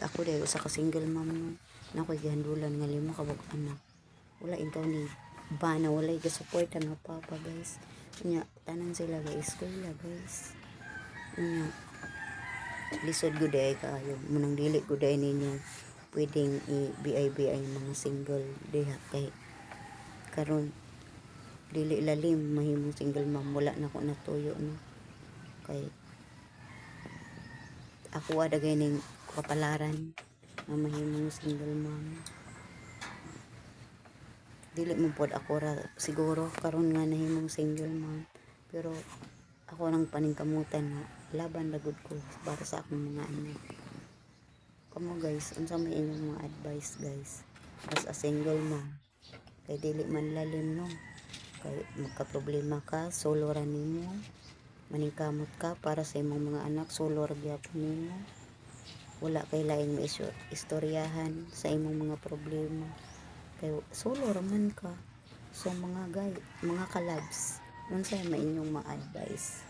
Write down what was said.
Ako dahil usa ka single mom no, na ako'y gihandulan nga 5 ka anak. Wala intaw ni bana, walay gasuporta nga papa guys. Nya tanan sila guys, eskwela guys. Nya lisod gud ay kayo, munang dili gud ay ninyo pwedeng i-BI-BI mga single diha kay karon dili lalim mahimong single mom, wala na ko natuyo no. Kay ako adagay ning kapalaran na mahimong single mom. Dili mo pod ako ra siguro karon nga nahimong single mom, pero ako nang paningkamutan nga laban ra gud ko para sa akong mga anak. Kamo guys, unsa may inyong mga advice guys as a single mom? Kay dili man lalim no, kay magka-problema ka, solo ra nimo, maningkamot ka para sa imong mga anak, solo ra gyapon nimo. Wala kay laing istoryahan sa imong mga problema. Kay solo ra man ka. So mga kalabs, unsa may inyong mga advice?